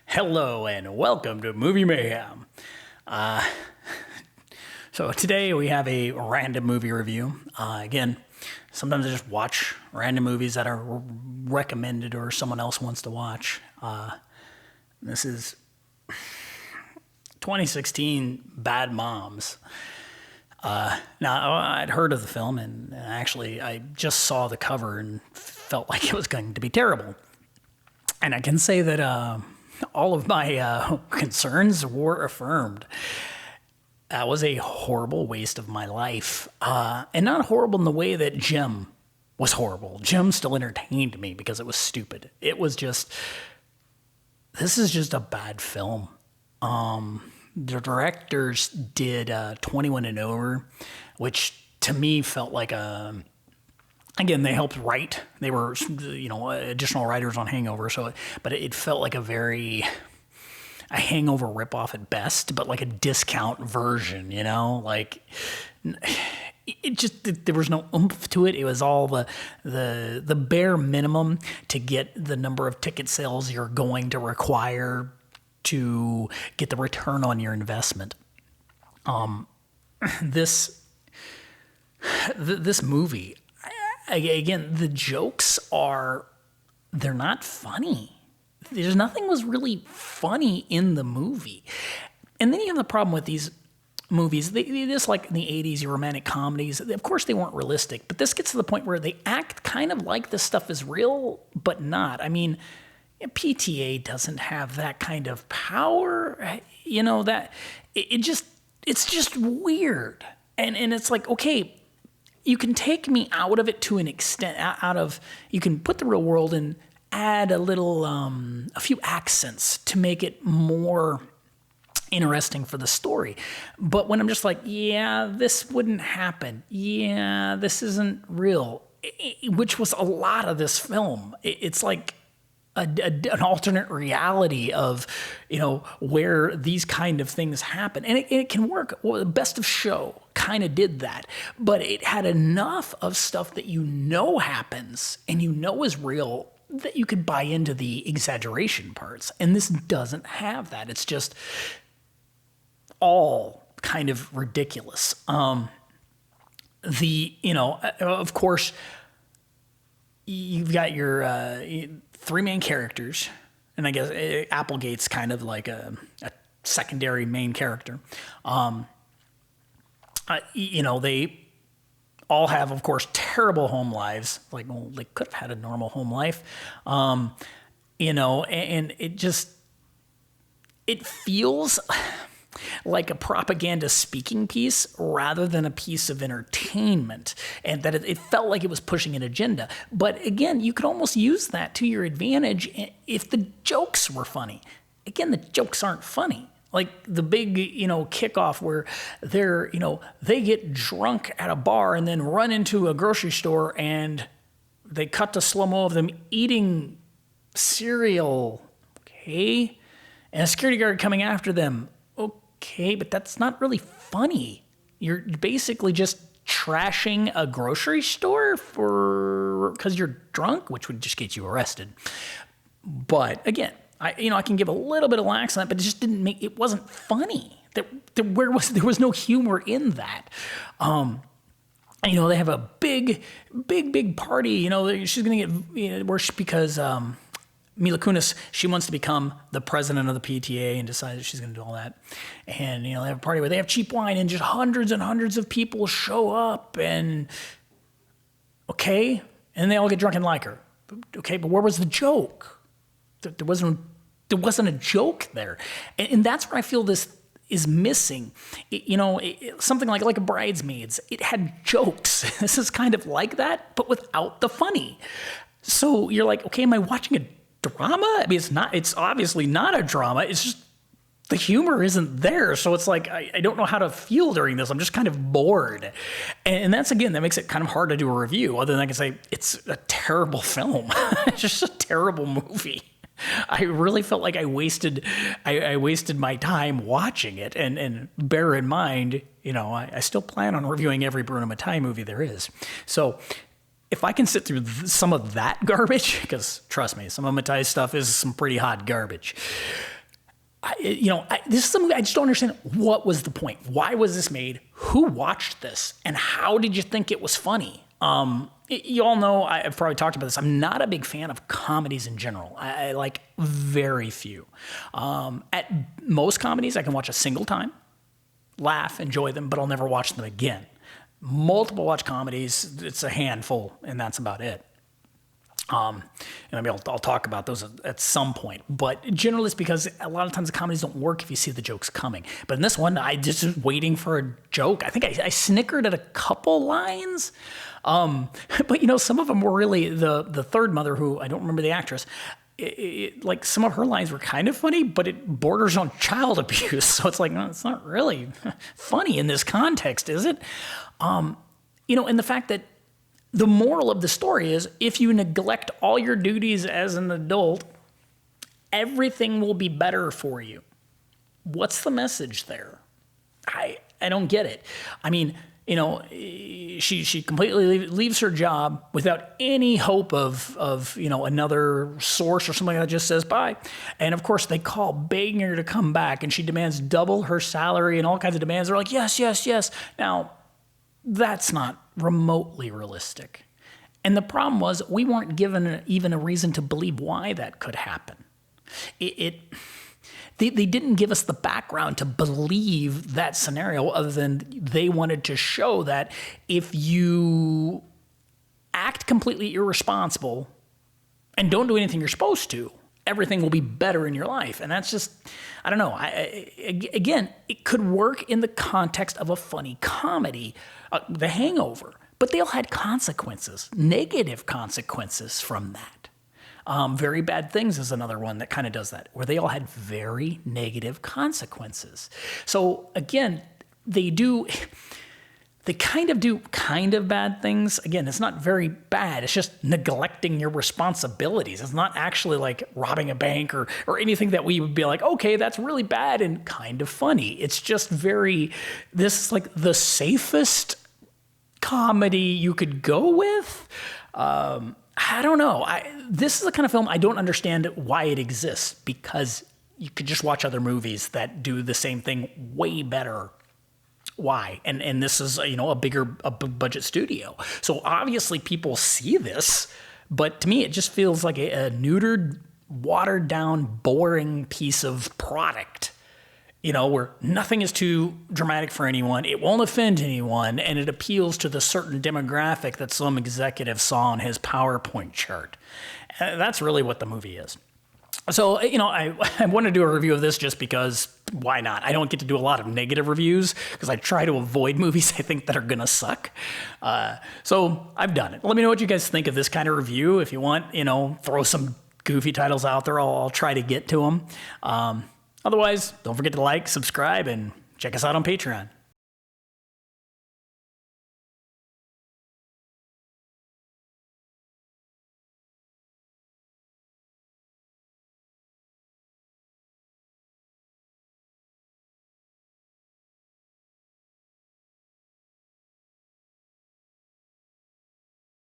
Hello and welcome to Movie Mayhem. So today we have a random movie review. Again, sometimes I just watch random movies that are recommended or someone else wants to watch. This is 2016 Bad Moms. Now, I'd heard of the film, and actually I just saw the cover and felt like it was going to be terrible. And I can say that all of my concerns were affirmed. That was a horrible waste of my life. And not horrible in the way that Jim was horrible. Jim still entertained me because it was stupid. It was just, this is just a bad film. The directors did 21 and over, which to me felt like again, they helped write. They were, additional writers on Hangover. But it felt like a Hangover ripoff at best, but like a discount version, like it just, there was no oomph to it. It was all the bare minimum to get the number of ticket sales you're going to require to get the return on your investment. This movie, again, the jokes they're not funny. There's nothing was really funny in the movie. And then you have the problem with these movies. They just like in the 80s, your romantic comedies. Of course, they weren't realistic, but this gets to the point where they act kind of like this stuff is real, but not. I mean, PTA doesn't have that kind of power, that it's just weird. And it's like, okay, you can take me out of it to an extent, you can put the real world and add a few accents to make it more interesting for the story. But when I'm just like, yeah, this wouldn't happen. Yeah, this isn't real, which was a lot of this film. It's like an alternate reality of, where these kind of things happen. And it can work. Well, the Best of Show kind of did that. But it had enough of stuff that happens and is real that you could buy into the exaggeration parts. And this doesn't have that. It's just all kind of ridiculous. Of course, you've got your three main characters, and I guess Applegate's kind of like a secondary main character. They all have, of course, terrible home lives. Like, well, they could have had a normal home life, and it feels like a propaganda speaking piece rather than a piece of entertainment, and that it felt like it was pushing an agenda. But again, you could almost use that to your advantage if the jokes were funny. Again, the jokes aren't funny. Like the big, kickoff where they get drunk at a bar and then run into a grocery store and they cut to slow-mo of them eating cereal. Okay. And a security guard coming after them. Okay, but that's not really funny. You're basically just trashing a grocery store because you're drunk, which would just get you arrested. But again, I can give a little bit of lax on that, but it wasn't funny. There was no humor in that. They have a big party. She's going to get worse because Mila Kunis, she wants to become the president of the PTA and decides she's going to do all that. And, they have a party where they have cheap wine and just hundreds and hundreds of people show up and, okay, and they all get drunk and like her. Okay, but where was the joke? There wasn't a joke there. And that's where I feel this is missing. Something like a Bridesmaids, it had jokes. This is kind of like that, but without the funny. So you're like, okay, am I watching a drama? I mean, it's obviously not a drama. It's just the humor isn't there. So it's like, I don't know how to feel during this. I'm just kind of bored. And that makes it kind of hard to do a review, other than I can say it's a terrible film. It's just a terrible movie. I really felt like I wasted my time watching it. And bear in mind, I still plan on reviewing every Bruno Mattei movie there is. So if I can sit through some of that garbage, because trust me, some of Matai's stuff is some pretty hot garbage. This is something I just don't understand. What was the point? Why was this made? Who watched this? And how did you think it was funny? You all know, I've probably talked about this, I'm not a big fan of comedies in general. I like very few. At most comedies, I can watch a single time, laugh, enjoy them, but I'll never watch them again. Multiple watch comedies, it's a handful, and that's about it. And maybe I'll talk about those at some point. But generally it's because a lot of times the comedies don't work if you see the jokes coming. But in this one, I just was waiting for a joke. I think I snickered at a couple lines. But, some of them were really the third mother, who I don't remember the actress. Like some of her lines were kind of funny, but it borders on child abuse. So it's like, no, it's not really funny in this context, is it? And the fact that the moral of the story is, if you neglect all your duties as an adult, everything will be better for you. What's the message there? I don't get it. I mean, she completely leaves her job without any hope of another source or something that just says bye. And of course they call begging her to come back, and she demands double her salary and all kinds of demands. They're like, yes, yes, yes. Now, that's not remotely realistic. And the problem was, we weren't given even a reason to believe why that could happen. They didn't give us the background to believe that scenario, other than they wanted to show that if you act completely irresponsible and don't do anything you're supposed to, everything will be better in your life. And that's just, I don't know. Again, it could work in the context of a funny comedy, The Hangover, but they all had consequences, negative consequences from that. Very Bad Things is another one that kind of does that, where they all had very negative consequences. So again, they kind of do kind of bad things. Again, it's not very bad. It's just neglecting your responsibilities. It's not actually like robbing a bank or anything that we would be like, okay, that's really bad and kind of funny. It's just this is like the safest comedy you could go with. I don't know. This is the kind of film I don't understand why it exists, because you could just watch other movies that do the same thing way better. Why? And this is, a big budget studio. So obviously people see this, but to me it just feels like a neutered, watered down, boring piece of product. Where nothing is too dramatic for anyone, it won't offend anyone, and it appeals to the certain demographic that some executive saw on his PowerPoint chart. That's really what the movie is. So, I want to do a review of this just because, why not? I don't get to do a lot of negative reviews because I try to avoid movies I think that are going to suck. So I've done it. Let me know what you guys think of this kind of review. If you want, throw some goofy titles out there, I'll try to get to them. Otherwise, don't forget to like, subscribe, and check us out on Patreon.